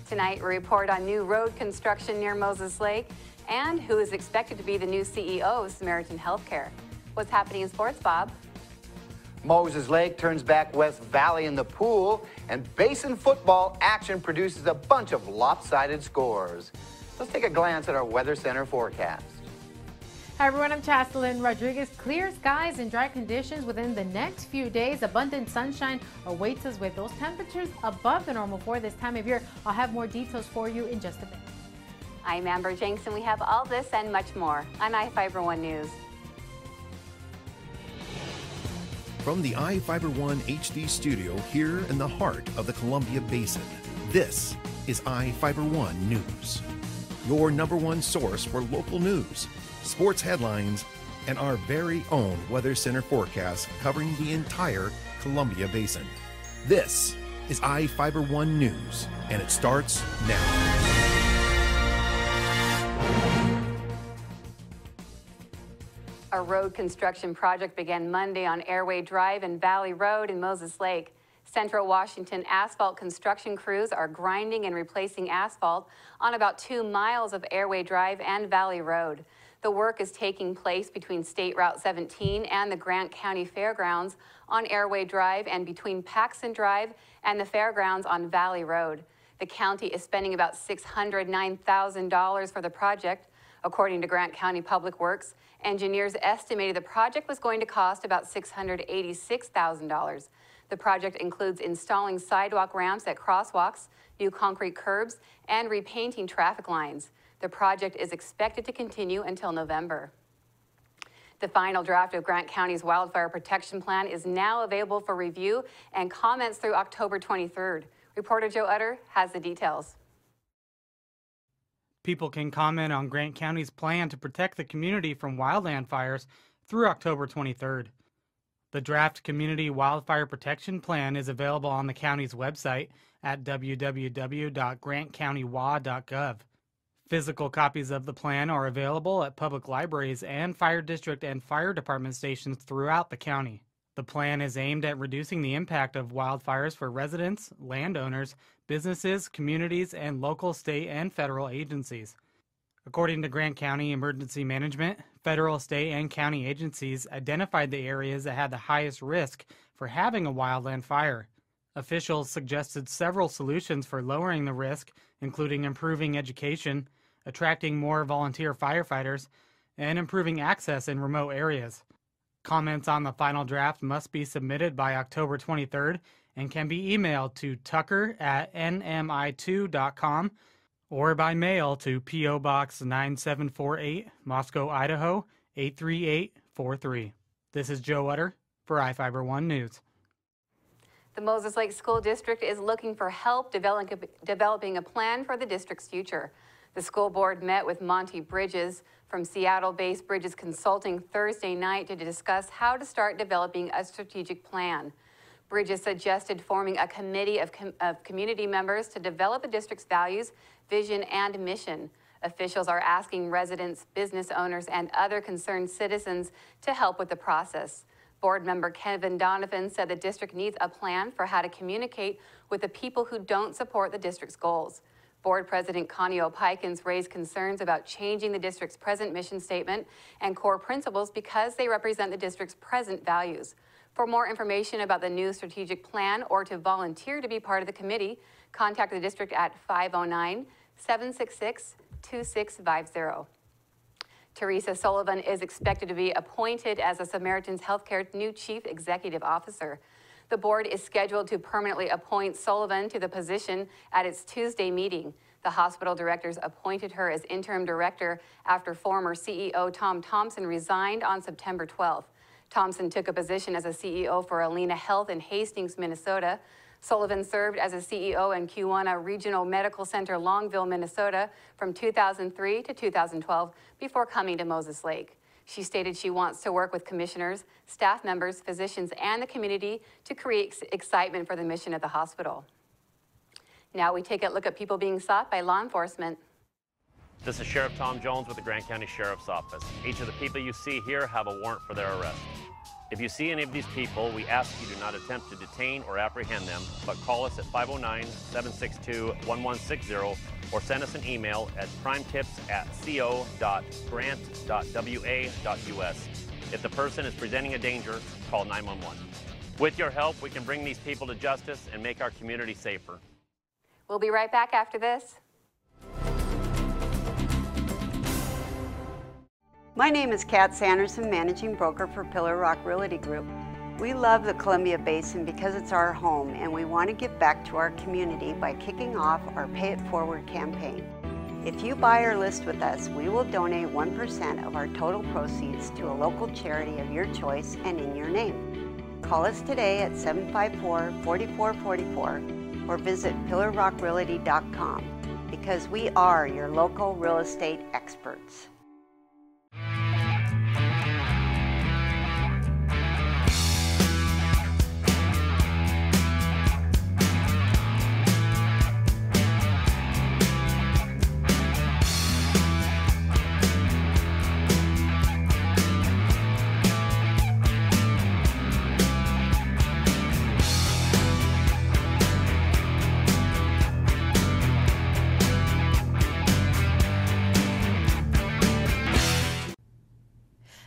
Tonight, we report on new road construction near Moses Lake and who is expected to be the new CEO of Samaritan Healthcare. What's happening in sports, Bob? Moses Lake turns back West Valley in the pool, and Basin football action produces a bunch of lopsided scores. Let's take a glance at our Weather Center forecast. Hi everyone, I'm Chaslyn Rodriguez. Clear skies and dry conditions within the next few days. Abundant sunshine awaits us with those temperatures above the normal for this time of year. I'll have more details for you in just a bit. I'm Amber Jenks, and we have all this and much more on iFIBER 1 News. From the iFIBER 1 HD studio here in the heart of the Columbia Basin, this is iFIBER 1 News. Your #1 source for local news, sports headlines, and our very own Weather Center forecast covering the entire Columbia Basin. This is iFIBER 1 News, and it starts now. A road construction project began Monday on Airway Drive and Valley Road in Moses Lake. Central Washington asphalt construction crews are grinding and replacing asphalt on about 2 miles of Airway Drive and Valley Road. The work is taking place between State Route 17 and the Grant County Fairgrounds on Airway Drive and between Paxson Drive and the Fairgrounds on Valley Road. The county is spending about $609,000 for the project. According to Grant County Public Works, engineers estimated the project was going to cost about $686,000. The project includes installing sidewalk ramps at crosswalks, new concrete curbs, and repainting traffic lines. The project is expected to continue until November. The final draft of Grant County's wildfire protection plan is now available for review and comments through October 23rd. Reporter Joe Utter has the details. People can comment on Grant County's plan to protect the community from wildland fires through October 23rd. The draft Community Wildfire Protection Plan is available on the county's website at www.grantcountywa.gov. Physical copies of the plan are available at public libraries and fire district and fire department stations throughout the county. The plan is aimed at reducing the impact of wildfires for residents, landowners, businesses, communities, and local, state, and federal agencies. According to Grant County Emergency Management, federal, state, and county agencies identified the areas that had the highest risk for having a wildland fire. Officials suggested several solutions for lowering the risk, including improving education, attracting more volunteer firefighters, and improving access in remote areas. Comments on the final draft must be submitted by October 23rd and can be emailed to tucker@nmi2.com or by mail to P.O. Box 9748, Moscow, Idaho 83843. This is Joe Utter for iFIBER 1 News. The Moses Lake School District is looking for help developing a plan for the district's future. The school board met with Monty Bridges from Seattle-based Bridges Consulting Thursday night to discuss how to start developing a strategic plan. Bridges suggested forming a committee of community members to develop the district's values, vision, and mission. Officials are asking residents, business owners, and other concerned citizens to help with the process. Board member Kevin Donovan said the district needs a plan for how to communicate with the people who don't support the district's goals. Board President Connie O'Pikins raised concerns about changing the district's present mission statement and core principles because they represent the district's present values. For more information about the new strategic plan or to volunteer to be part of the committee, contact the district at 509-766-2650. Teresa Sullivan is expected to be appointed as the Samaritan's Healthcare's new Chief Executive Officer. The board is scheduled to permanently appoint Sullivan to the position at its Tuesday meeting. The hospital directors appointed her as interim director after former CEO Tom Thompson resigned on September 12th. Thompson took a position as a CEO for Alena Health in Hastings, Minnesota. Sullivan served as a CEO in Kewanna Regional Medical Center, Longville, Minnesota from 2003 to 2012 before coming to Moses Lake. She stated she wants to work with commissioners, staff members, physicians, and the community to create excitement for the mission at the hospital. Now we take a look at people being sought by law enforcement. This is Sheriff Tom Jones with the Grant County Sheriff's Office. Each of the people you see here have a warrant for their arrest. If you see any of these people, we ask you do not attempt to detain or apprehend them, but call us at 509-762-1160 or send us an email at primetips@co.grant.wa.us. If the person is presenting a danger, call 911. With your help, we can bring these people to justice and make our community safer. We'll be right back after this. My name is Kat Sanderson, Managing Broker for Pillar Rock Realty Group. We love the Columbia Basin because it's our home, and we want to give back to our community by kicking off our Pay It Forward campaign. If you buy or list with us, we will donate 1% of our total proceeds to a local charity of your choice and in your name. Call us today at 754-4444 or visit pillarrockrealty.com because we are your local real estate experts.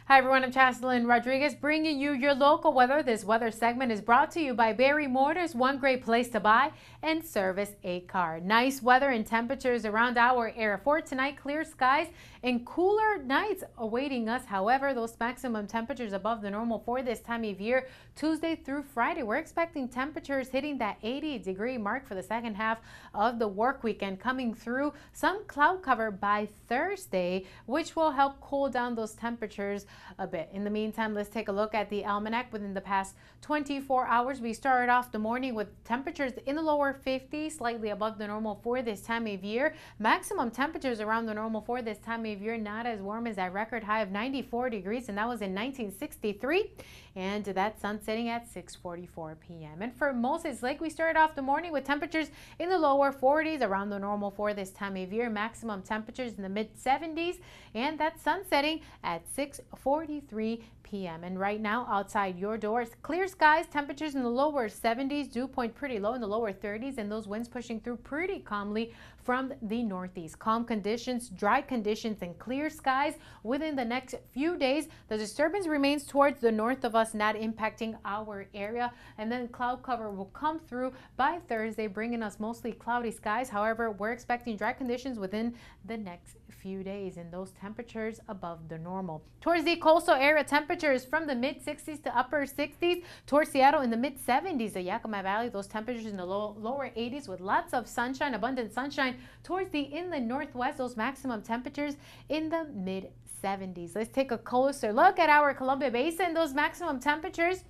Hi everyone, I'm Chaslyn Rodriguez bringing you your local weather. This weather segment is brought to you by Barry Motors, one great place to buy and service a car. Nice weather and temperatures around our area for tonight. Clear skies and cooler nights awaiting us. However, those maximum temperatures above the normal for this time of year, Tuesday through Friday. We're expecting temperatures hitting that 80-degree mark for the second half of the work weekend, coming through some cloud cover by Thursday, which will help cool down those temperatures a bit. In the meantime, let's take a look at the almanac. Within the past 24 hours, we started off the morning with temperatures in the lower 50s, slightly above the normal for this time of year. Maximum temperatures around the normal for this time of year, not as warm as that record high of 94 degrees, and that was in 1963. And that sun setting at 6:44 p.m. And for Moses Lake, we started off the morning with temperatures in the lower 40s, around the normal for this time of year. Maximum temperatures in the mid 70s, and that sun setting at 6:43 p.m. And right now, outside your doors, clear skies, temperatures in the lower 70s, dew point pretty low in the lower 30s, and those winds pushing through pretty calmly from the northeast. Calm conditions, dry conditions, and clear skies within the next few days. The disturbance remains towards the north of us, not impacting our area, and then cloud cover will come through by Thursday, bringing us mostly cloudy skies. However, we're expecting dry conditions within the next few days, and those temperatures above the normal. Towards the coastal area, temperatures from the mid 60s to upper 60s. Towards Seattle, in the mid 70s. The Yakima Valley, those temperatures in the lower 80s with lots of sunshine, abundant sunshine. Towards the inland northwest, those maximum temperatures in the mid 70s. Let's take a closer look at our Columbia Basin. Those maximum temperatures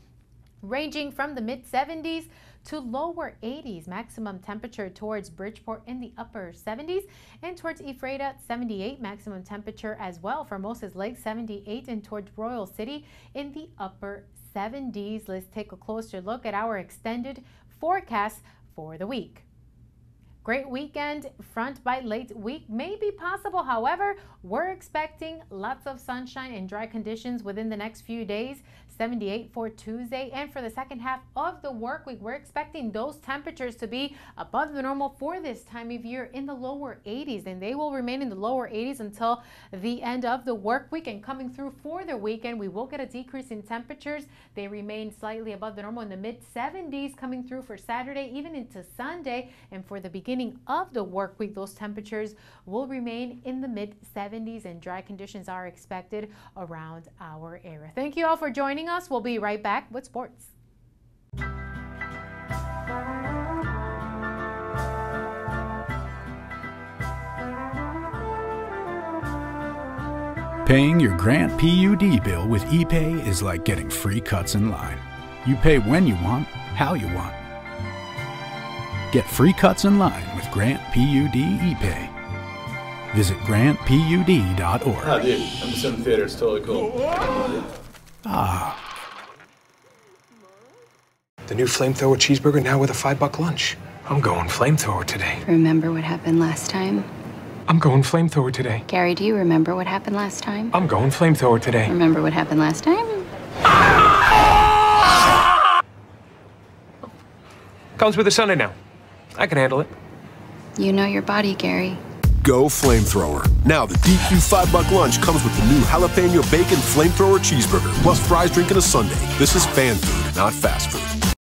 ranging from the mid 70s to lower 80s. Maximum temperature towards Bridgeport in the upper 70s, and towards Ephrata 78. Maximum temperature as well for Moses Lake 78, and towards Royal City in the upper 70s. Let's take a closer look at our extended forecast for the week. Great weekend front by late week may be possible. However, we're expecting lots of sunshine and dry conditions within the next few days. 78 for Tuesday, and for the second half of the work week, we're expecting those temperatures to be above the normal for this time of year in the lower 80s, and they will remain in the lower 80s until the end of the work week. And coming through for the weekend, we will get a decrease in temperatures. They remain slightly above the normal in the mid 70s coming through for Saturday, even into Sunday. And for the beginning of the work week, those temperatures will remain in the mid 70s, and dry conditions are expected around our area. Thank you all for joining us. We'll be right back with sports. Paying your Grant PUD bill with ePay is like getting free cuts in line. You pay when you want, how you want. Get free cuts in line with Grant PUD ePay. Visit grantpud.org. Oh, dude, I'm just in the theater. It's totally cool. Ah. The new flamethrower cheeseburger now with a $5 lunch. I'm going flamethrower today. Remember what happened last time? I'm going flamethrower today. Gary, do you remember what happened last time? I'm going flamethrower today. Remember what happened last time? Comes with a Sunday now. I can handle it. You know your body, Gary. Go Flamethrower. Now the DQ $5 lunch comes with the new jalapeno bacon flamethrower cheeseburger, plus fries, drink, and a sundae. This is fan food, not fast food.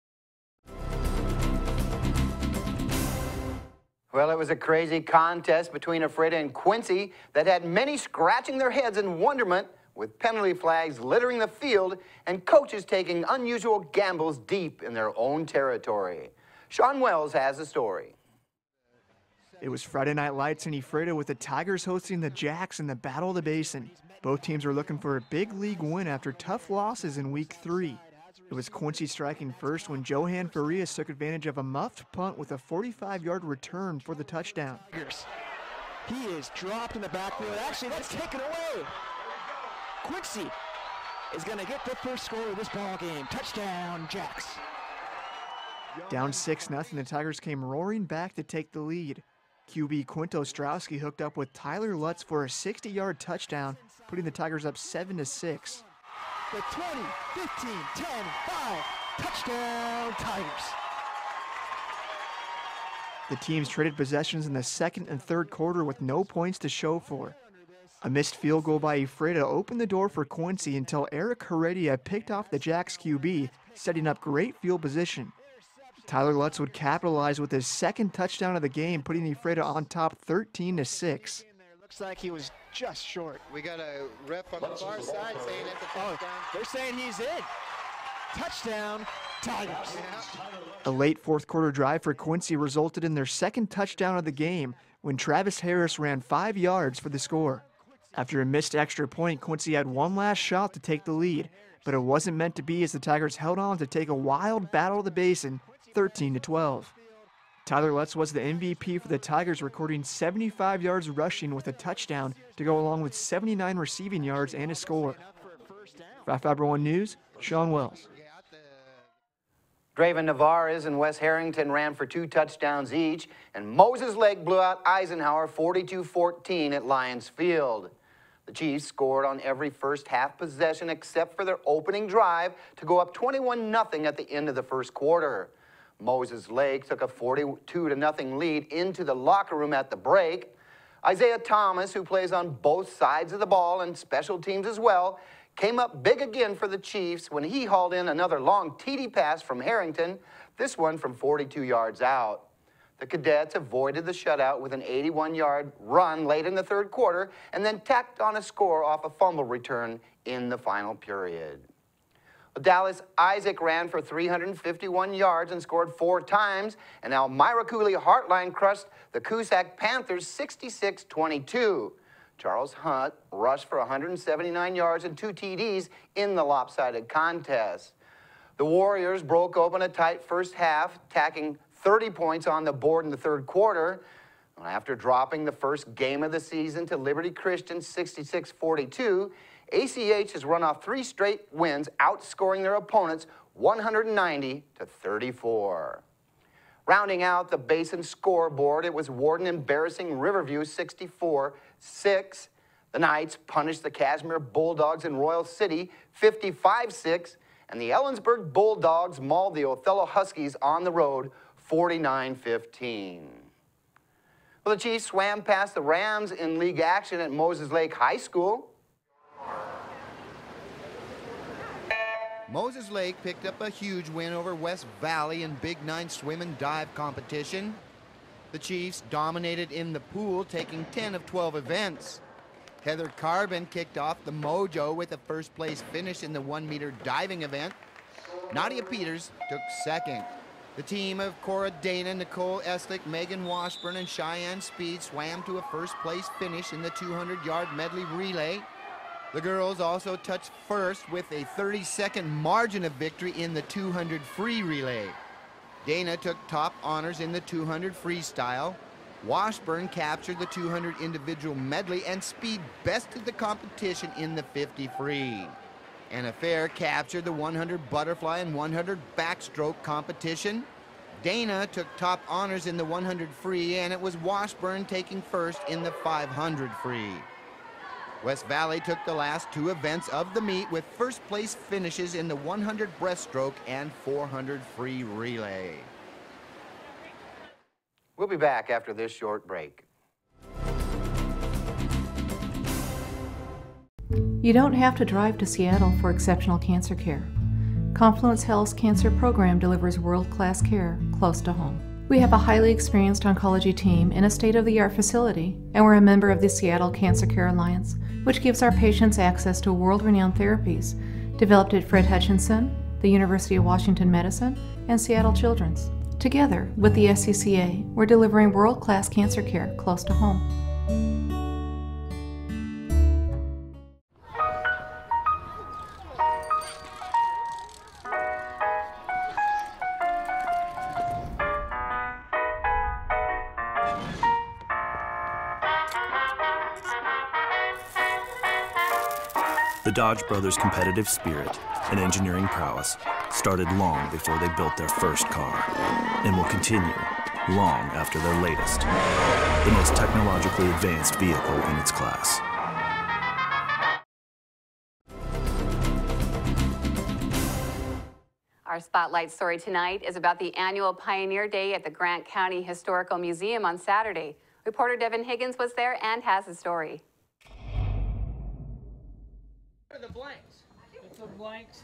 Well, it was a crazy contest between Ephrata and Quincy that had many scratching their heads in wonderment, with penalty flags littering the field and coaches taking unusual gambles deep in their own territory. Sean Wells has the story. It was Friday Night Lights in Ephrata with the Tigers hosting the Jacks in the Battle of the Basin. Both teams were looking for a big league win after tough losses in Week 3. It was Quincy striking first when Johan Farias took advantage of a muffed punt with a 45-yard return for the touchdown. He is dropped in the backfield. Actually, that's taken away. Quincy is going to get the first score of this ball game. Touchdown, Jacks. Down 6-0, the Tigers came roaring back to take the lead. QB Quinto Strowski hooked up with Tyler Lutz for a 60-yard touchdown, putting the Tigers up 7-6. The 20, 15, 10, 5, touchdown Tigers. The teams traded possessions in the second and third quarter with no points to show for. A missed field goal by Ephrata opened the door for Quincy until Eric Heredia picked off the Jacks QB, setting up great field position. Tyler Lutz would capitalize with his second touchdown of the game, putting Ephrata on top 13-6. Looks like he was just short. We got a rep on the far side saying it's a touchdown. They're saying he's in. Touchdown, Tigers. A late fourth quarter drive for Quincy resulted in their second touchdown of the game when Travis Harris ran 5 yards for the score. After a missed extra point, Quincy had one last shot to take the lead, but it wasn't meant to be as the Tigers held on to take a wild battle of the basin, 13-12. Tyler Lutz was the MVP for the Tigers, recording 75 yards rushing with a touchdown to go along with 79 receiving yards and a score. For iFIBER 1 News, Sean Wells. Draven Navarez and Wes Harrington ran for 2 touchdowns each, and Moses Lake blew out Eisenhower 42-14 at Lions Field. The Chiefs scored on every first half possession except for their opening drive to go up 21-0 at the end of the first quarter. Moses Lake took a 42-0 lead into the locker room at the break. Isaiah Thomas, who plays on both sides of the ball and special teams as well, came up big again for the Chiefs when he hauled in another long TD pass from Harrington, this one from 42 yards out. The Cadets avoided the shutout with an 81-yard run late in the third quarter and then tacked on a score off a fumble return in the final period. Dallas Isaac ran for 351 yards and scored 4 times, and Elmira Cooley Heartline crushed the Coosac Panthers 66-22. Charles Hunt rushed for 179 yards and 2 TDs in the lopsided contest. The Warriors broke open a tight first half, tacking 30 points on the board in the third quarter. After dropping the first game of the season to Liberty Christian 66-42, ACH has run off 3 straight wins, outscoring their opponents 190-34. Rounding out the Basin scoreboard, it was Warden embarrassing Riverview 64-6. The Knights punished the Cashmere Bulldogs in Royal City 55-6, and the Ellensburg Bulldogs mauled the Othello Huskies on the road 49-15. Well, the Chiefs swam past the Rams in league action at Moses Lake High School. Moses Lake picked up a huge win over West Valley in Big 9 swim and dive competition. The Chiefs dominated in the pool, taking 10 of 12 events. Heather Carbon kicked off the mojo with a first-place finish in the 1-meter diving event. Nadia Peters took second. The team of Cora Dana, Nicole Eslick, Megan Washburn, and Cheyenne Speed swam to a first-place finish in the 200-yard medley relay. The girls also touched first with a 30-second margin of victory in the 200 free relay. Dana took top honors in the 200 freestyle. Washburn captured the 200 individual medley, and Speed bested the competition in the 50 free. Anna Fair captured the 100 butterfly and 100 backstroke competition. Dana took top honors in the 100 free, and it was Washburn taking first in the 500 free. West Valley took the last 2 events of the meet with first place finishes in the 100 breaststroke and 400 free relay. We'll be back after this short break. You don't have to drive to Seattle for exceptional cancer care. Confluence Health's cancer program delivers world-class care close to home. We have a highly experienced oncology team in a state-of-the-art facility, and we're a member of the Seattle Cancer Care Alliance, which gives our patients access to world-renowned therapies developed at Fred Hutchinson, the University of Washington Medicine, and Seattle Children's. Together with the SCCA, we're delivering world-class cancer care close to home. The Dodge brothers' competitive spirit and engineering prowess started long before they built their first car, and will continue long after their latest, the most technologically advanced vehicle in its class. Our spotlight story tonight is about the annual Pioneer Day at the Grant County Historical Museum on Saturday. Reporter Devin Higgins was there and has the story. What are the blanks? It's the blanks.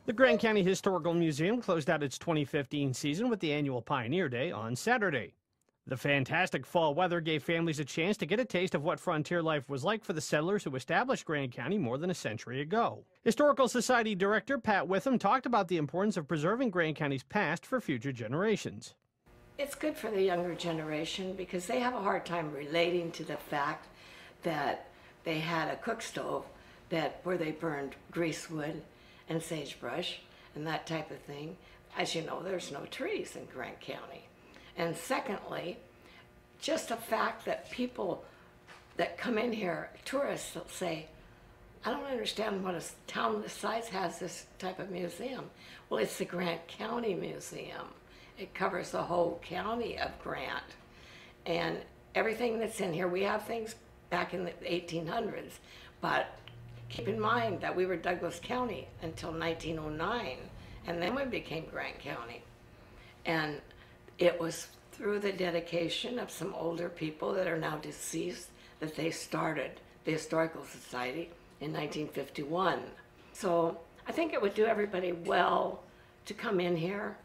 The Grant County Historical Museum closed out its 2015 season with the annual Pioneer Day on Saturday. The fantastic fall weather gave families a chance to get a taste of what frontier life was like for the settlers who established Grant County more than a century ago. Historical Society Director Pat Witham talked about the importance of preserving Grant County's past for future generations. It's good for the younger generation because they have a hard time relating to the fact that they had a cook stove where they burned greasewood and sagebrush and that type of thing. As you know, there's no trees in Grant County. And secondly, just the fact that people that come in here, tourists, will say, I don't understand what a town this size has this type of museum. Well, it's the Grant County Museum. It covers the whole county of Grant. And everything that's in here, we have things back in the 1800s, but keep in mind that we were Douglas County until 1909, and then we became Grant County. And it was through the dedication of some older people that are now deceased that they started the Historical Society in 1951. So I think it would do everybody well to come in here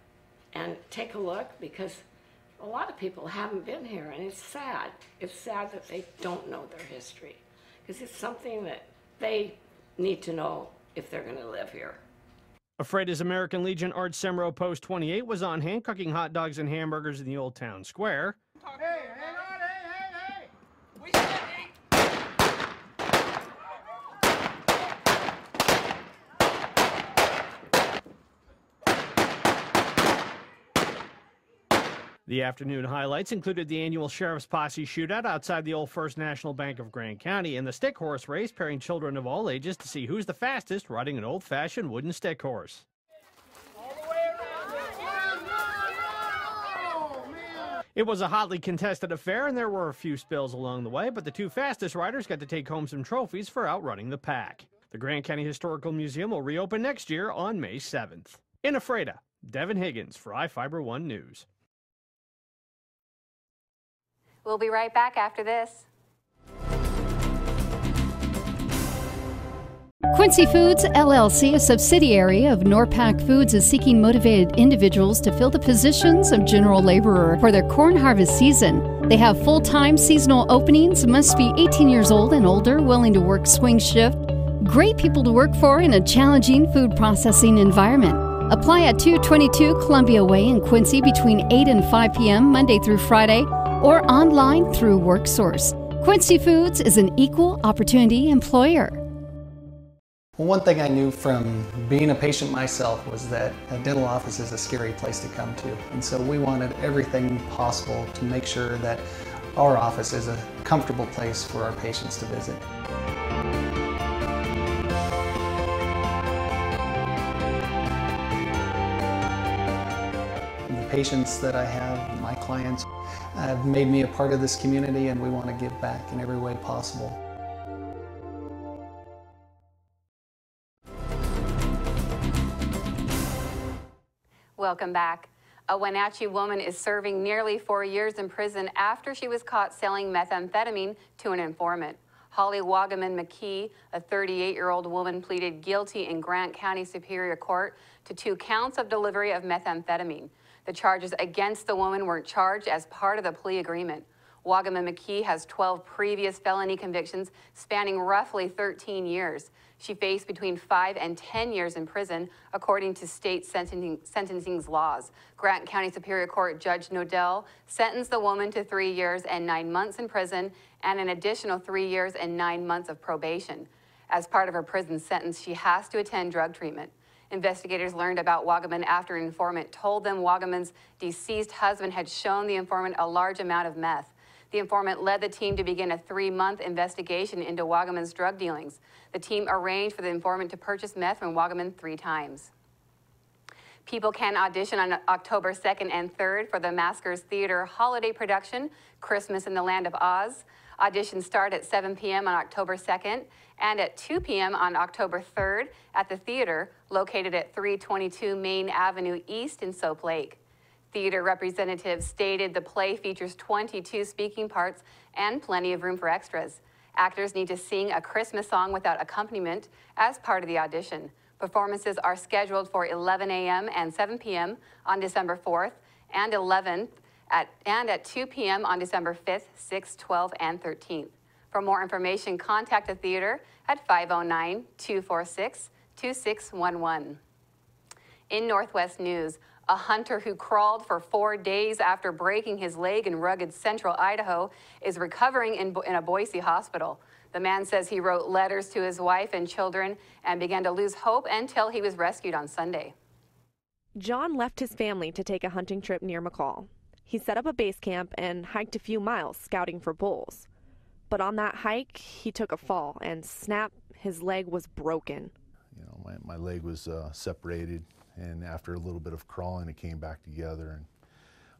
and take a look, because a lot of people haven't been here, and it's sad. It's sad that they don't know their history, because it's something that they need to know if they're going to live here. Afraid American Legion Art Semro Post 28 was on hand cooking hot dogs and hamburgers in the Old Town Square. Hey, hang on, hey! We said eat! The afternoon highlights included the annual Sheriff's Posse shootout outside the old First National Bank of Grant County and the stick horse race, pairing children of all ages to see who's the fastest riding an old-fashioned wooden stick horse. It was a hotly contested affair, and there were a few spills along the way, but the two fastest riders got to take home some trophies for outrunning the pack. The Grant County Historical Museum will reopen next year on May 7th. In Ephrata, Devin Higgins for iFIBER 1 News. We'll be right back after this. Quincy Foods, LLC, a subsidiary of Norpac Foods, is seeking motivated individuals to fill the positions of general laborer for their corn harvest season. They have full-time seasonal openings, must be 18 years old and older, willing to work swing shift. Great people to work for in a challenging food processing environment. Apply at 222 Columbia Way in Quincy between 8 and 5 p.m. Monday through Friday, or online through WorkSource. Quincy Foods is an equal opportunity employer. Well, one thing I knew from being a patient myself was that a dental office is a scary place to come to. And so we wanted everything possible to make sure that our office is a comfortable place for our patients to visit. The patients that I have, my clients, have made me a part of this community, and we want to give back in every way possible. Welcome back. A Wenatchee woman is serving nearly 4 years in prison after she was caught selling methamphetamine to an informant. Holly Wagaman McKee, a 38-year-old woman, pleaded guilty in Grant County Superior Court to 2 counts of delivery of methamphetamine. The charges against the woman weren't charged as part of the plea agreement. Wagaman McKee has 12 previous felony convictions spanning roughly 13 years. She faced between 5 and 10 years in prison, according to state sentencing laws. Grant County Superior Court Judge Nodell sentenced the woman to 3 years and 9 months in prison and an additional 3 years and 9 months of probation. As part of her prison sentence, she has to attend drug treatment. Investigators learned about Wagaman after an informant told them Wagaman's deceased husband had shown the informant a large amount of meth. The informant led the team to begin a 3-month investigation into Wagaman's drug dealings. The team arranged for the informant to purchase meth from Wagaman 3 times. People can audition on October 2nd and 3rd for the Maskers Theater holiday production, Christmas in the Land of Oz. Auditions start at 7 p.m. on October 2nd and at 2 p.m. on October 3rd at the theater located at 322 Main Avenue East in Soap Lake. Theater representatives stated the play features 22 speaking parts and plenty of room for extras. Actors need to sing a Christmas song without accompaniment as part of the audition. Performances are scheduled for 11 a.m. and 7 p.m. on December 4th and 11th at 2 p.m. on December 5th, 6th, 12th, and 13th. For more information, contact the theater at 509-246-2611. In Northwest News, a hunter who crawled for 4 days after breaking his leg in rugged central Idaho is recovering in a Boise hospital. The man says he wrote letters to his wife and children and began to lose hope until he was rescued on Sunday. John left his family to take a hunting trip near McCall. He set up a base camp and hiked a few miles scouting for bulls. But on that hike, he took a fall and snap, his leg was broken. You know, my leg was separated. And after a little bit of crawling, it came back together, and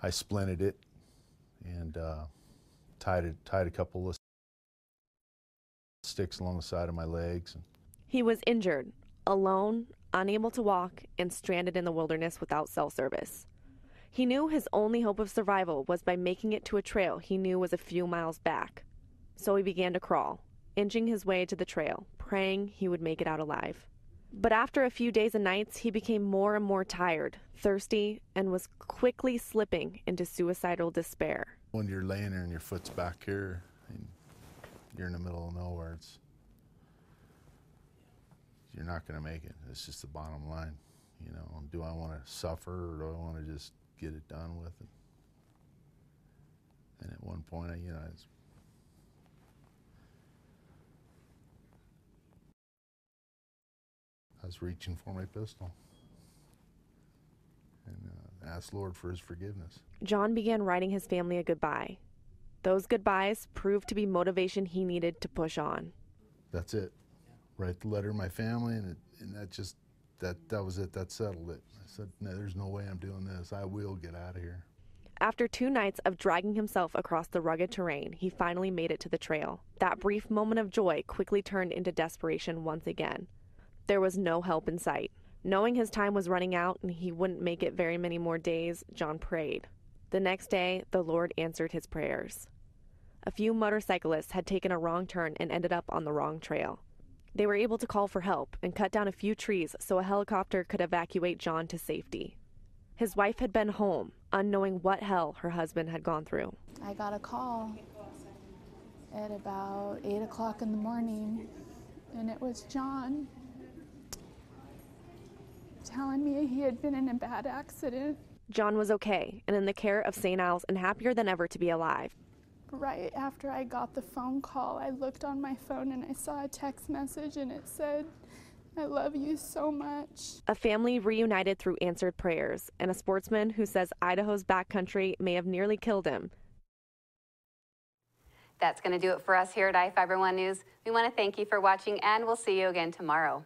I splinted it and tied a couple of sticks along the side of my legs. He was injured, alone, unable to walk, and stranded in the wilderness without cell service. He knew his only hope of survival was by making it to a trail he knew was a few miles back. So he began to crawl, inching his way to the trail, praying he would make it out alive. But after a few days and nights, he became more and more tired, thirsty, and was quickly slipping into suicidal despair. When you're laying there and your foot's back here, and you're in the middle of nowhere, you're not going to make it. It's just the bottom line. You know, do I want to suffer or do I want to just get it done with? And at one point, I was reaching for my pistol and asked Lord for his forgiveness. John began writing his family a goodbye. Those goodbyes proved to be motivation he needed to push on. That's it. Write the letter to my family, and that was it. That settled it. I said, no, there's no way I'm doing this. I will get out of here. After 2 nights of dragging himself across the rugged terrain, he finally made it to the trail. That brief moment of joy quickly turned into desperation once again. There was no help in sight. Knowing his time was running out and he wouldn't make it very many more days, John prayed. The next day, the Lord answered his prayers. A few motorcyclists had taken a wrong turn and ended up on the wrong trail. They were able to call for help and cut down a few trees so a helicopter could evacuate John to safety. His wife had been home, unknowing what hell her husband had gone through. I got a call at about 8 o'clock in the morning, and it was John telling me he had been in a bad accident. John was okay and in the care of St. Al's and happier than ever to be alive. Right after I got the phone call, I looked on my phone and I saw a text message and it said, "I love you so much." A family reunited through answered prayers, and a sportsman who says Idaho's backcountry may have nearly killed him. That's going to do it for us here at iFIBER 1 News. We want to thank you for watching, and we'll see you again tomorrow.